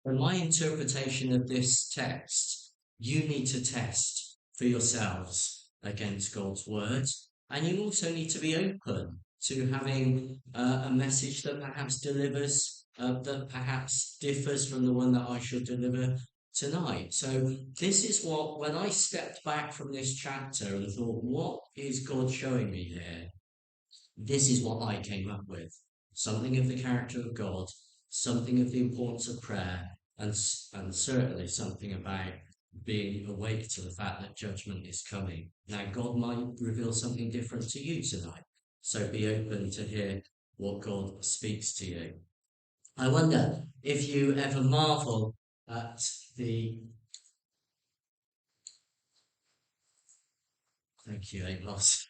And my interpretation of this text, you need to test for yourselves against God's word. And you also need to be open to having a message that perhaps delivers, that perhaps differs from the one that I should deliver tonight. So this is what, when I stepped back from this chapter and thought, what is God showing me here? This is what I came up with. Something of the character of God, something of the importance of prayer, and certainly something about being awake to the fact that judgment is coming. Now, God might reveal something different to you tonight, so be open to hear what God speaks to you. I wonder if you ever marvel at the... Thank you, Amos.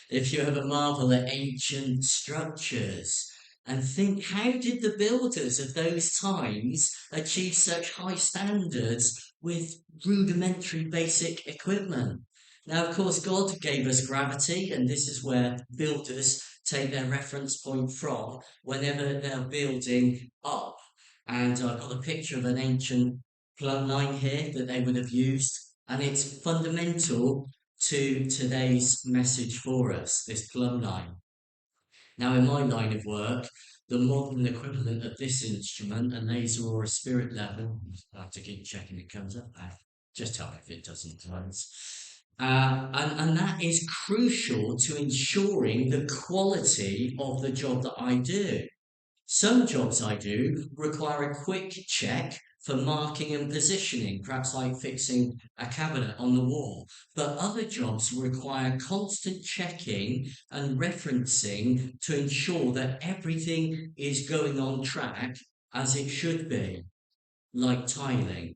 If you ever marvel at ancient structures and think, how did the builders of those times achieve such high standards with rudimentary basic equipment? Now, of course, God gave us gravity, and this is where builders take their reference point from whenever they're building up. And I've got a picture of an ancient plumb line here that they would have used, and it's fundamental to today's message for us, this plumb line. Now, in my line of work, the modern equivalent of this instrument, a laser or a spirit level, I have to keep checking it comes up there. Just tell me if it doesn't, guys. And that is crucial to ensuring the quality of the job that I do. Some jobs I do require a quick check for marking and positioning, perhaps like fixing a cabinet on the wall. But other jobs require constant checking and referencing to ensure that everything is going on track as it should be, like tiling.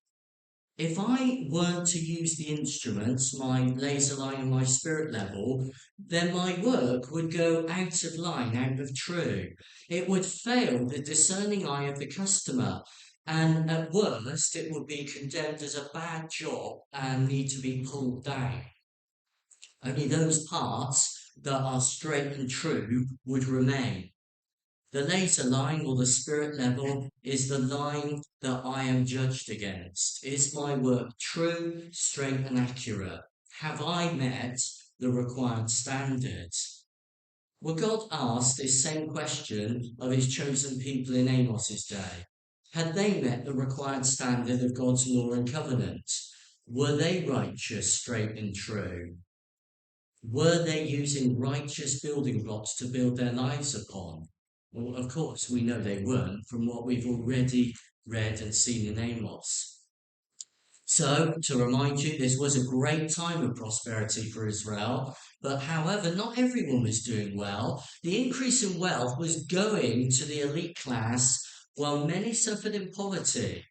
If I weren't to use the instruments, my laser line and my spirit level, then my work would go out of line, out of true. It would fail the discerning eye of the customer. And at worst, it would be condemned as a bad job and need to be pulled down. Only those parts that are straight and true would remain. The laser line or the spirit level is the line that I am judged against. Is my work true, straight, and accurate? Have I met the required standards? Well, God asked this same question of his chosen people in Amos's day. Had they met the required standard of God's law and covenant? Were they righteous, straight, and true? Were they using righteous building blocks to build their lives upon? Well, of course, we know they weren't from what we've already read and seen in Amos. So, to remind you, this was a great time of prosperity for Israel, but however, not everyone was doing well. The increase in wealth was going to the elite class, while many suffered in poverty.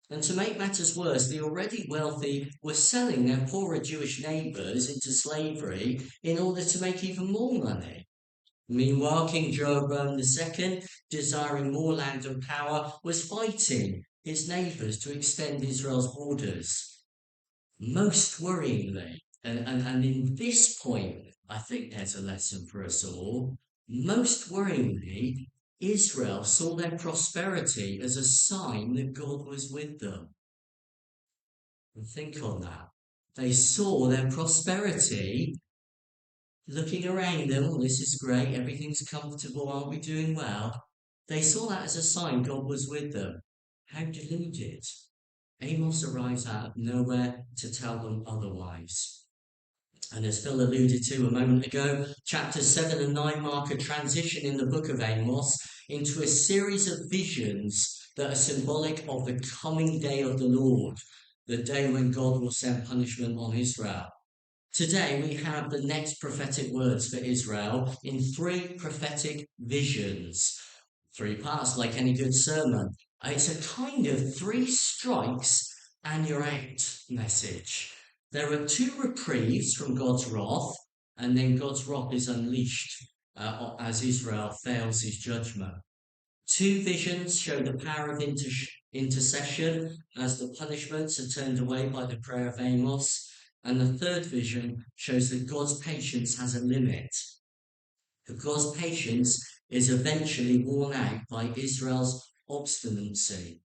And to make matters worse, the already wealthy were selling their poorer Jewish neighbours into slavery in order to make even more money. Meanwhile, King Jeroboam II, desiring more land and power, was fighting his neighbours to extend Israel's borders. Most worryingly, and in this point, I think there's a lesson for us all. Most worryingly, Israel saw their prosperity as a sign that God was with them. And think on that. They saw their prosperity looking around them. Oh, this is great. Everything's comfortable. Aren't we doing well? They saw that as a sign God was with them. How deluded. Amos arrives out of nowhere to tell them otherwise. And as Phil alluded to a moment ago, chapters 7 and 9 mark a transition in the book of Amos into a series of visions that are symbolic of the coming day of the Lord, the day when God will send punishment on Israel. Today we have the next prophetic words for Israel in 3 prophetic visions. 3 parts, like any good sermon. It's a kind of 3 strikes and you're out message. There are 2 reprieves from God's wrath, and then God's wrath is unleashed as Israel fails his judgment. 2 visions show the power of intercession as the punishments are turned away by the prayer of Amos. And the 3rd vision shows that God's patience has a limit. God's patience is eventually worn out by Israel's obstinacy.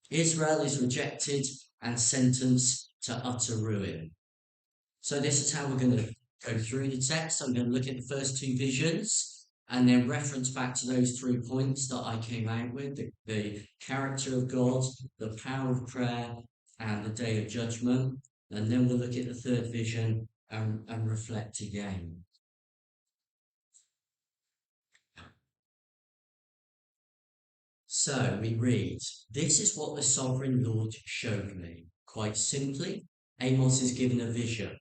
Israel is rejected and sentenced to utter ruin. So this is how we're going to go through the text. I'm going to look at the first two visions and then reference back to those 3 points that I came out with, the character of God, the power of prayer, and the day of judgment. And then we'll look at the third vision and reflect again. So we read, "This is what the sovereign Lord showed me." Quite simply, Amos is given a vision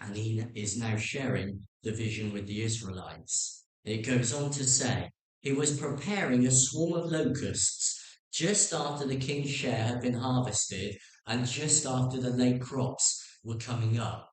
and he is now sharing the vision with the Israelites. It goes on to say, he was preparing a swarm of locusts just after the king's share had been harvested and just after the late crops were coming up.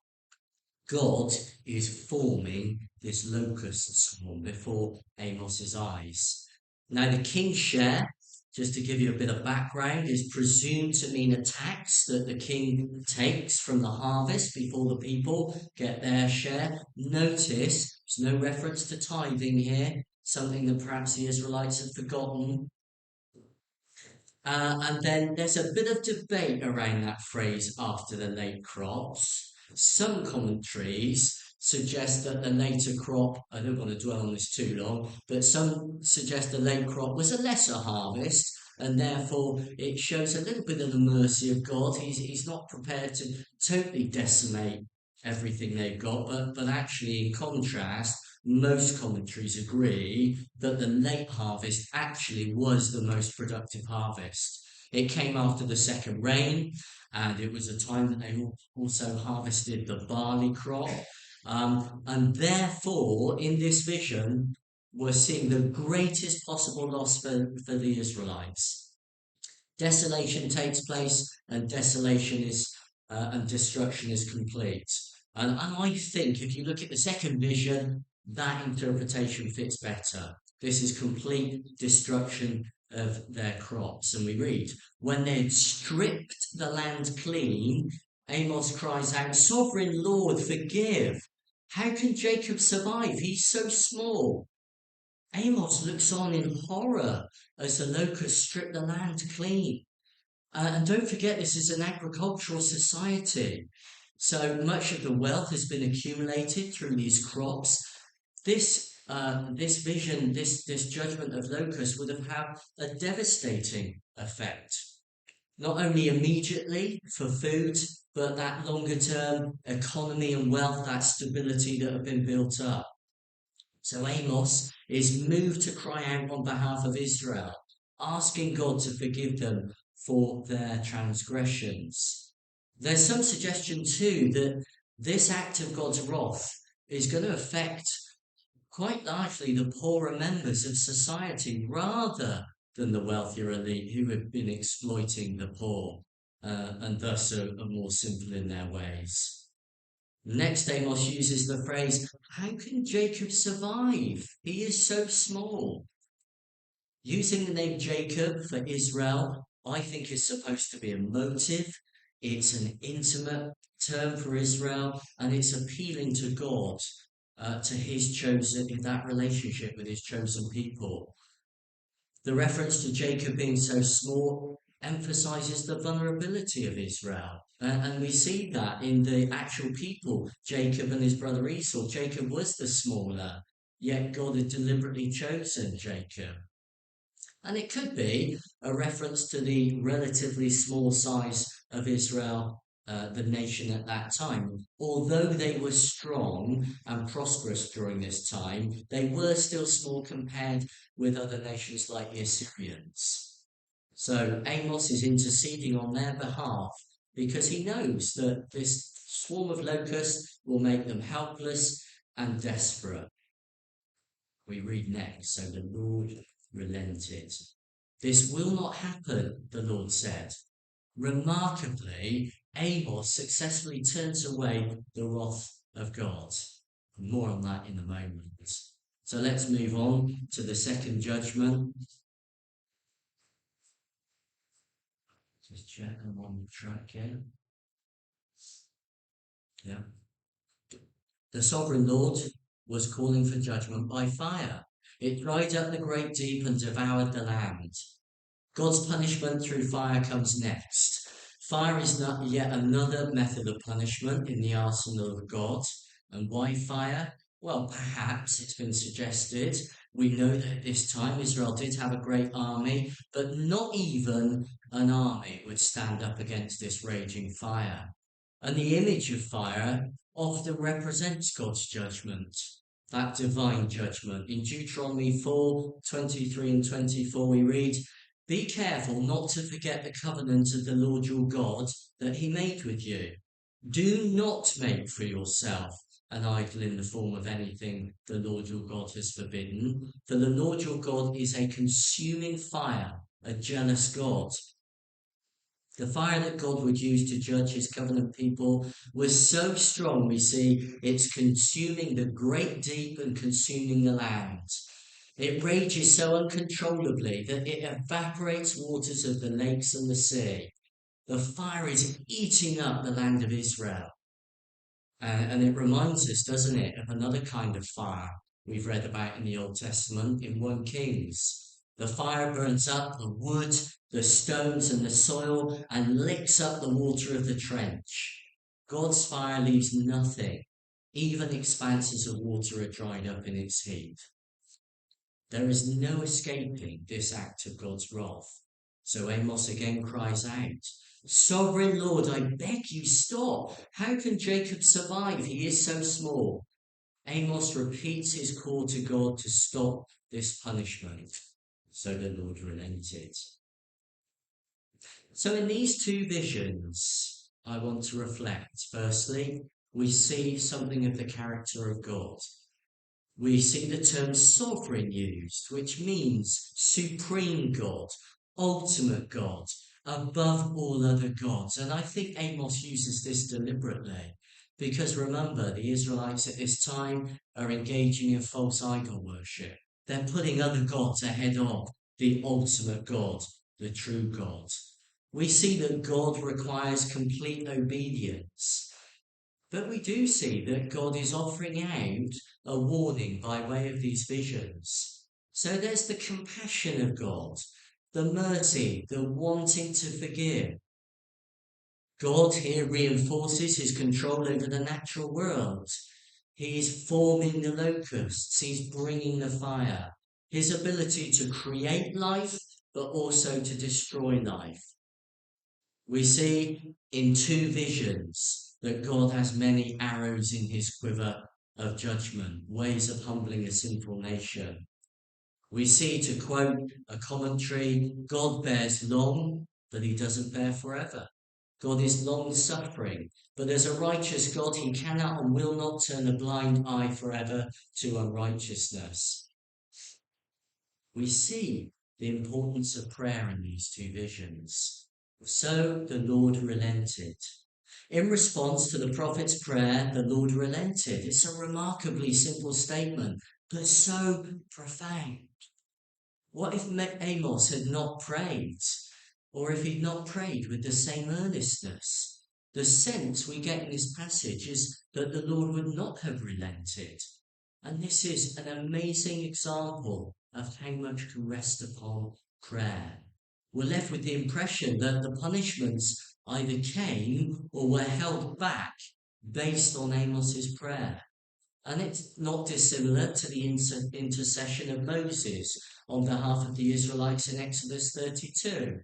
God is forming this locust swarm before Amos's eyes. Now, the king's share, just to give you a bit of background, is presumed to mean a tax that the king takes from the harvest before the people get their share. Notice there's no reference to tithing here, something that perhaps the Israelites had forgotten. And then there's a bit of debate around that phrase after the late crops. Some commentaries suggest that the later crop, I don't want to dwell on this too long, but some suggest the late crop was a lesser harvest and therefore it shows a little bit of the mercy of God. He's not prepared to totally decimate everything they've got, but actually, in contrast, most commentaries agree that the late harvest actually was the most productive harvest. It came after the second rain, and it was a time that they also harvested the barley crop. And therefore, in this vision, we're seeing the greatest possible loss for the Israelites. Desolation takes place, and desolation is and destruction is complete. And I think if you look at the second vision, that interpretation fits better. This is complete destruction of their crops. And we read, when they'd stripped the land clean, Amos cries out, "Sovereign Lord, forgive. How can Jacob survive? He's so small." Amos looks on in horror as the locusts strip the land clean. And don't forget, this is an agricultural society. So much of the wealth has been accumulated through these crops. This vision, this judgment of locusts would have had a devastating effect, not only immediately for food, but that longer term economy and wealth, that stability that have been built up. So Amos is moved to cry out on behalf of Israel, asking God to forgive them for their transgressions. There's some suggestion too that this act of God's wrath is going to affect quite largely the poorer members of society rather than the wealthier elite who have been exploiting the poor and thus are more simple in their ways. Next, Amos uses the phrase, "How can Jacob survive? He is so small." Using the name Jacob for Israel, I think is supposed to be emotive. It's an intimate term for Israel, and it's appealing to God, to his chosen, in that relationship with his chosen people. The reference to Jacob being so small emphasizes the vulnerability of Israel. And we see that in the actual people, Jacob and his brother Esau. Jacob was the smaller, yet God had deliberately chosen Jacob. And it could be a reference to the relatively small size of Israel, the nation at that time. Although they were strong and prosperous during this time, they were still small compared with other nations like the Assyrians. So Amos is interceding on their behalf because he knows that this swarm of locusts will make them helpless and desperate. We read next, so the Lord relented. "This will not happen," the Lord said. Remarkably, Amos successfully turns away the wrath of God. More on that in a moment. So let's move on to the second judgment. Just check I'm on track here. Yeah. The sovereign Lord was calling for judgment by fire. It dried up the great deep and devoured the land. God's punishment through fire comes next. Fire is not yet another method of punishment in the arsenal of God. And why fire? Well, perhaps it's been suggested. We know that at this time Israel did have a great army, but not even an army would stand up against this raging fire. And the image of fire often represents God's judgment, that divine judgment. In Deuteronomy 4:23 and 24, we read, "Be careful not to forget the covenant of the Lord your God that he made with you. Do not make for yourself an idol in the form of anything the Lord your God has forbidden, for the Lord your God is a consuming fire, a jealous God." The fire that God would use to judge his covenant people was so strong, we see, it's consuming the great deep and consuming the land. It rages so uncontrollably that it evaporates waters of the lakes and the sea. The fire is eating up the land of Israel. And it reminds us, doesn't it, of another kind of fire we've read about in the Old Testament in 1 Kings. The fire burns up the wood, the stones, and the soil and licks up the water of the trench. God's fire leaves nothing. Even expanses of water are dried up in its heat. There is no escaping this act of God's wrath. So Amos again cries out, "Sovereign Lord, I beg you stop. How can Jacob survive? He is so small." Amos repeats his call to God to stop this punishment. So the Lord relented. So in these two visions, I want to reflect. Firstly, we see something of the character of God. We see the term sovereign used, which means supreme God, ultimate God, above all other gods. And I think Amos uses this deliberately because remember, the Israelites at this time are engaging in false idol worship. They're putting other gods ahead of the ultimate God, the true God. We see that God requires complete obedience. But we do see that God is offering out a warning by way of these visions. So there's the compassion of God, the mercy, the wanting to forgive. God here reinforces his control over the natural world. He is forming the locusts, he's bringing the fire, his ability to create life, but also to destroy life. We see in two visions that God has many arrows in his quiver of judgment, ways of humbling a sinful nation. We see, to quote a commentary, God bears long, but he doesn't bear forever. God is long suffering, but as a righteous God, he cannot and will not turn a blind eye forever to unrighteousness. We see the importance of prayer in these two visions. So the Lord relented. In response to the prophet's prayer, the Lord relented. It's a remarkably simple statement, but so profound. What if Amos had not prayed? Or if he'd not prayed with the same earnestness? The sense we get in this passage is that the Lord would not have relented. And this is an amazing example of how much can rest upon prayer. We're left with the impression that the punishments either came or were held back based on Amos's prayer. And it's not dissimilar to the intercession of Moses on behalf of the Israelites in Exodus 32.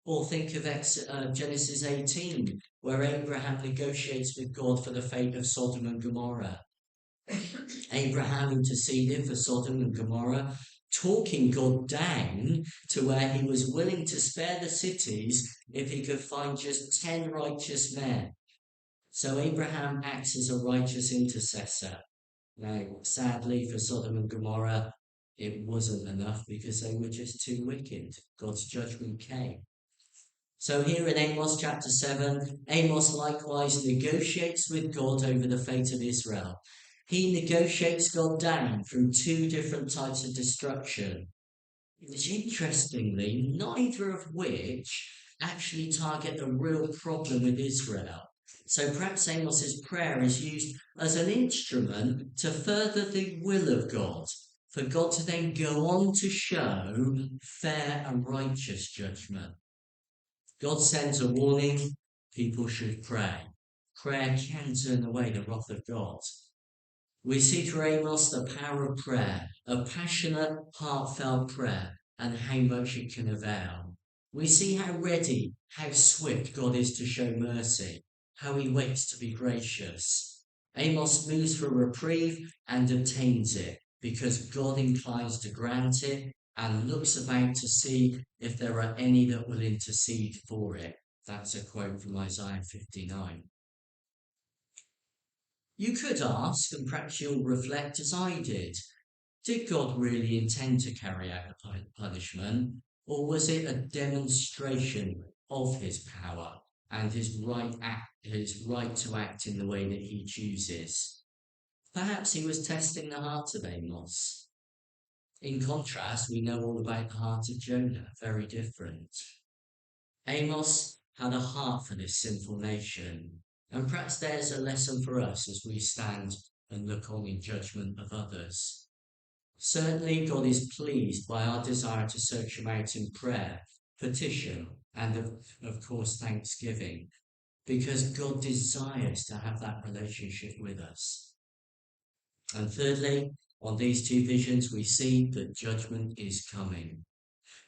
Or think of Genesis 18, where Abraham negotiates with God for the fate of Sodom and Gomorrah. Abraham interceded for Sodom and Gomorrah, talking God down to where he was willing to spare the cities if he could find just 10 righteous men. So Abraham acts as a righteous intercessor. Now, sadly for Sodom and Gomorrah, it wasn't enough because they were just too wicked. God's judgment came. So here in Amos chapter 7, Amos likewise negotiates with God over the fate of Israel. He negotiates God down from two different types of destruction, which interestingly, neither of which actually target the real problem with Israel. So perhaps Amos's prayer is used as an instrument to further the will of God, for God to then go on to show fair and righteous judgment. God sends a warning, people should pray. Prayer can turn away the wrath of God. We see through Amos the power of prayer, a passionate, heartfelt prayer, and how much it can avail. We see how ready, how swift God is to show mercy, how he waits to be gracious. Amos moves for reprieve and obtains it because God inclines to grant it and looks about to see if there are any that will intercede for it. That's a quote from Isaiah 59. You could ask, and perhaps you'll reflect as I did God really intend to carry out the punishment, or was it a demonstration of his power and his right to act in the way that he chooses? Perhaps he was testing the heart of Amos. In contrast, we know all about the heart of Jonah, very different. Amos had a heart for this sinful nation, and perhaps there's a lesson for us as we stand and look on in judgment of others. Certainly, God is pleased by our desire to search him out in prayer, petition, and of course, thanksgiving, because God desires to have that relationship with us. And thirdly, on these two visions, we see that judgment is coming.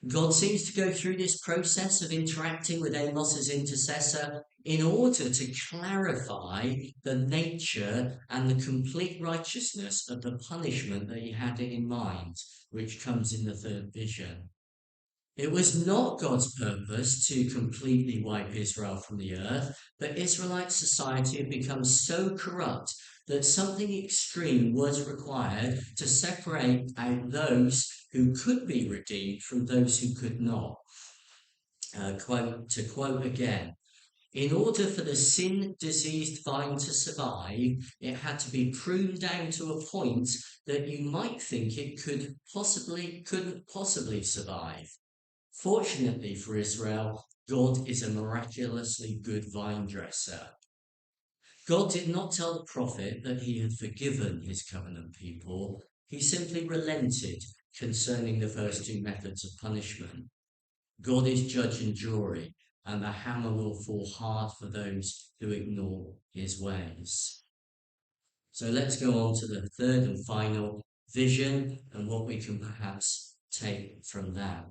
God seems to go through this process of interacting with Amos as intercessor in order to clarify the nature and the complete righteousness of the punishment that he had in mind, which comes in the third vision. It was not God's purpose to completely wipe Israel from the earth, but Israelite society had become so corrupt that something extreme was required to separate out those who could be redeemed from those who could not. To quote again, in order for the sin-diseased vine to survive, it had to be pruned down to a point that you might think it couldn't possibly survive. Fortunately for Israel, God is a miraculously good vine dresser. God did not tell the prophet that he had forgiven his covenant people. He simply relented concerning the first two methods of punishment. God is judge and jury, and the hammer will fall hard for those who ignore his ways. So let's go on to the third and final vision and what we can perhaps take from that.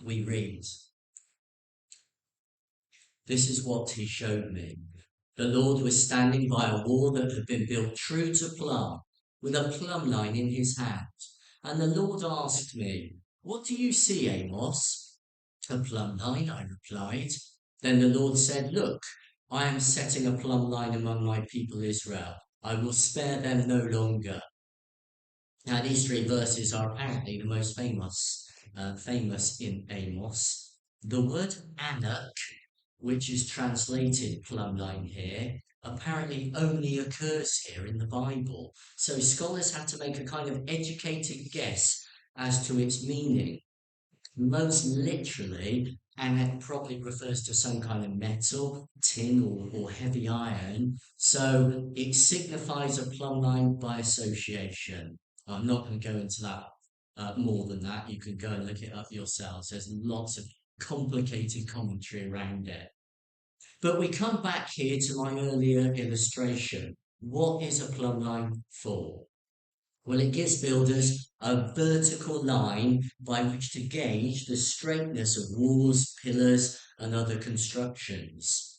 We read, "This is what he showed me. The Lord was standing by a wall that had been built true to plumb, with a plumb line in his hand. And the Lord asked me, 'What do you see, Amos?' 'A plumb line,' I replied. Then the Lord said, 'Look, I am setting a plumb line among my people Israel. I will spare them no longer.'" Now, these three verses are apparently the most famous in Amos. The word Anak, which is translated plumb line here, apparently only occurs here in the Bible. So scholars had to make a kind of educated guess as to its meaning. Most literally, Anak probably refers to some kind of metal, tin, or heavy iron. So it signifies a plumb line by association. I'm not going to go into that more than that. You can go and look it up yourselves. There's lots of complicated commentary around it. But we come back here to my earlier illustration. What is a plumb line for? Well, it gives builders a vertical line by which to gauge the straightness of walls, pillars, and other constructions.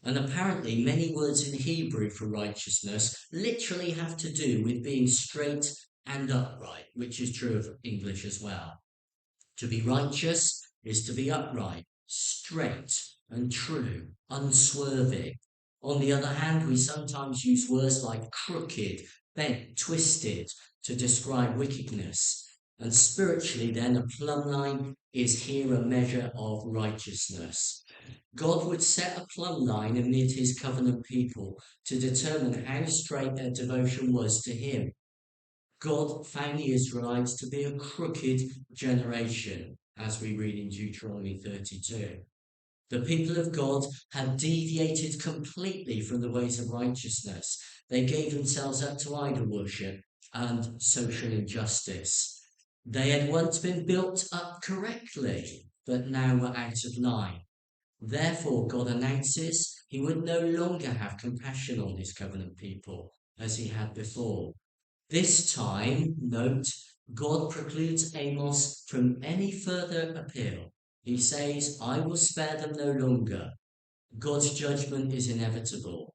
And apparently, many words in Hebrew for righteousness literally have to do with being straight and upright, which is true of English as well. To be righteous is to be upright, straight and true, unswerving. On the other hand, we sometimes use words like crooked, bent, twisted to describe wickedness. And spiritually, then, a plumb line is here a measure of righteousness. God would set a plumb line amid his covenant people to determine how straight their devotion was to him. God found the Israelites to be a crooked generation, as we read in Deuteronomy 32. The people of God had deviated completely from the ways of righteousness. They gave themselves up to idol worship and social injustice. They had once been built up correctly, but now were out of line. Therefore, God announces he would no longer have compassion on his covenant people as he had before. This time, note, God precludes Amos from any further appeal. He says, I will spare them no longer. God's judgment is inevitable.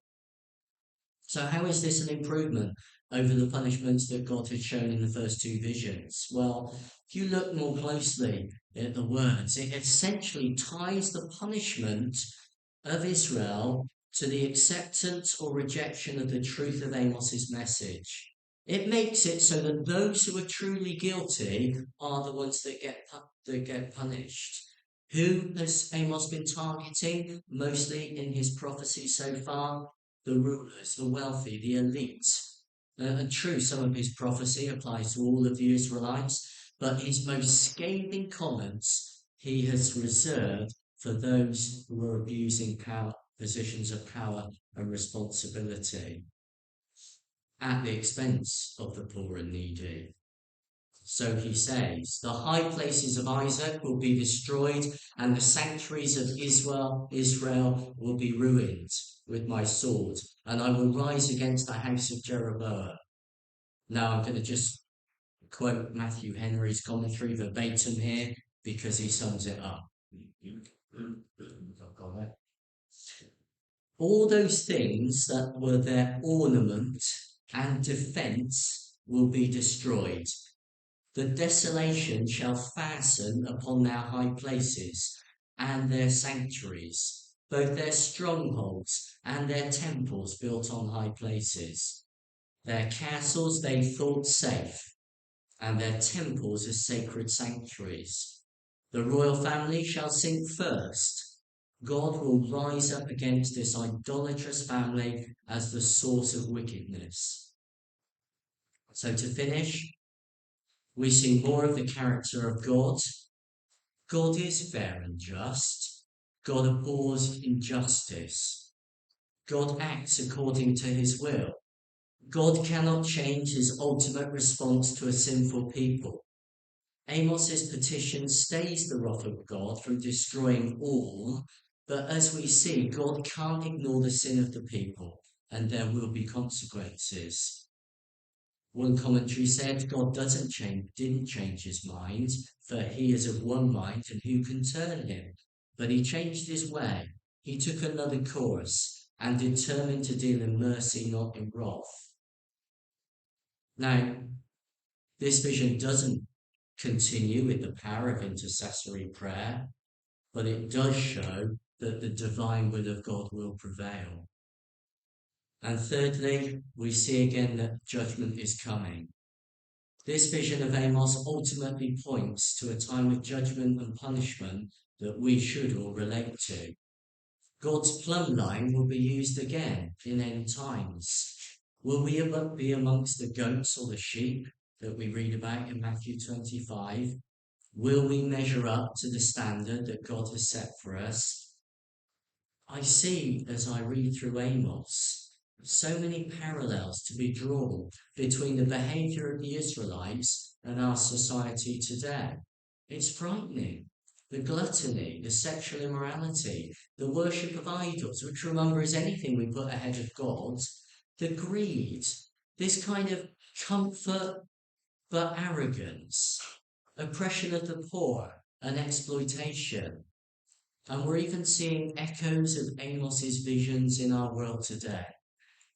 So, how is this an improvement over the punishments that God had shown in the first two visions? Well, if you look more closely at the words, it essentially ties the punishment of Israel to the acceptance or rejection of the truth of Amos's message. It makes it so that those who are truly guilty are the ones that get punished. Who has Amos been targeting mostly in his prophecy so far? The rulers, the wealthy, the elite. And true, some of his prophecy applies to all of the Israelites, but his most scathing comments he has reserved for those who are abusing power, positions of power and responsibility at the expense of the poor and needy. So he says, the high places of Isaac will be destroyed, and the sanctuaries of Israel will be ruined with my sword, and I will rise against the house of Jeroboam. Now I'm going to just quote Matthew Henry's commentary verbatim here because he sums it up. All those things that were their ornament and defence will be destroyed. The desolation shall fasten upon their high places and their sanctuaries, both their strongholds and their temples built on high places. Their castles they thought safe, and their temples as sacred sanctuaries. The royal family shall sink first. God will rise up against this idolatrous family as the source of wickedness. So to finish, we see more of the character of God. God is fair and just. God abhors injustice. God acts according to his will. God cannot change his ultimate response to a sinful people. Amos's petition stays the wrath of God from destroying all, but as we see, God can't ignore the sin of the people, and there will be consequences. One commentary said God didn't change his mind, for he is of one mind, and who can turn him? But he changed his way. He took another course and determined to deal in mercy, not in wrath. Now, this vision doesn't continue with the power of intercessory prayer, but it does show that the divine will of God will prevail. And thirdly, we see again that judgment is coming. This vision of Amos ultimately points to a time of judgment and punishment that we should all relate to. God's plumb line will be used again in end times. Will we be amongst the goats or the sheep that we read about in Matthew 25? Will we measure up to the standard that God has set for us? I see, as I read through Amos, so many parallels to be drawn between the behaviour of the Israelites and our society today. It's frightening. The gluttony, the sexual immorality, the worship of idols, which remember is anything we put ahead of God, the greed, this kind of comfort but arrogance, oppression of the poor and exploitation. And we're even seeing echoes of Amos's visions in our world today.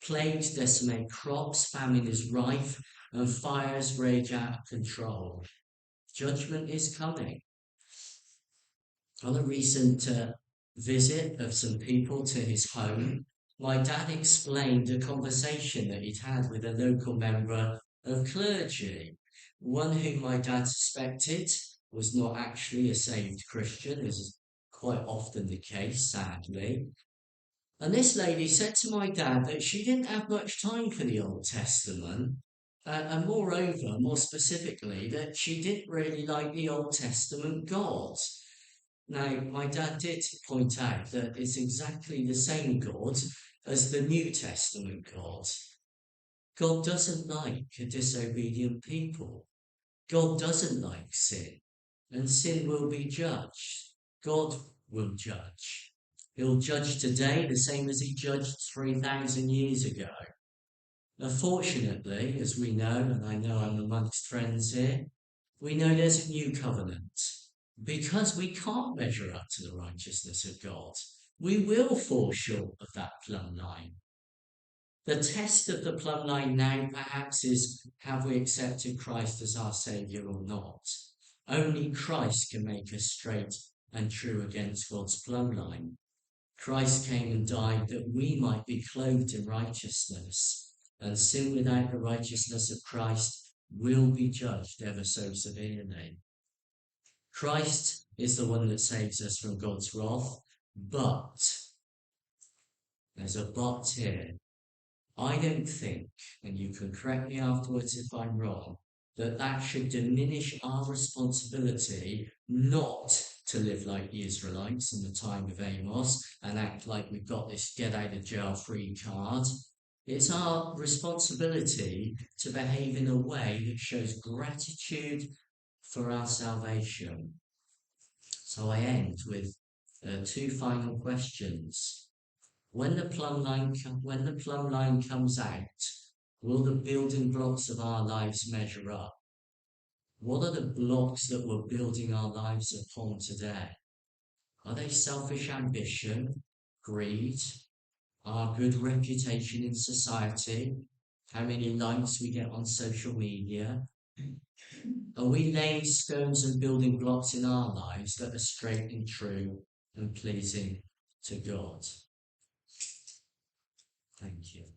Plagues decimate crops, famine is rife, and fires rage out of control. Judgment is coming. On a recent visit of some people to his home, my dad explained a conversation that he'd had with a local member of clergy, one whom my dad suspected was not actually a saved Christian, as is quite often the case, sadly. And this lady said to my dad that she didn't have much time for the Old Testament, and moreover, more specifically, that she didn't really like the Old Testament God. Now, my dad did point out that it's exactly the same God as the New Testament God. God doesn't like a disobedient people. God doesn't like sin, and sin will be judged. God will judge. He'll judge today the same as he judged 3,000 years ago. Unfortunately, as we know, and I know I'm amongst friends here, we know there's a new covenant. Because we can't measure up to the righteousness of God, we will fall short of that plumb line. The test of the plumb line now, perhaps, is have we accepted Christ as our Saviour or not? Only Christ can make us straight and true against God's plumb line. Christ came and died that we might be clothed in righteousness, and sin without the righteousness of Christ will be judged ever so severely. Christ is the one that saves us from God's wrath, but there's a but here. I don't think, and you can correct me afterwards if I'm wrong, that that should diminish our responsibility not to live like the Israelites in the time of Amos and act like we've got this get out of jail free card. It's our responsibility to behave in a way that shows gratitude for our salvation. So I end with two final questions. When the plumb line comes out, will the building blocks of our lives measure up? What are the blocks that we're building our lives upon today? Are they selfish ambition, greed, our good reputation in society, how many likes we get on social media? Are we laying stones and building blocks in our lives that are straight and true and pleasing to God? Thank you.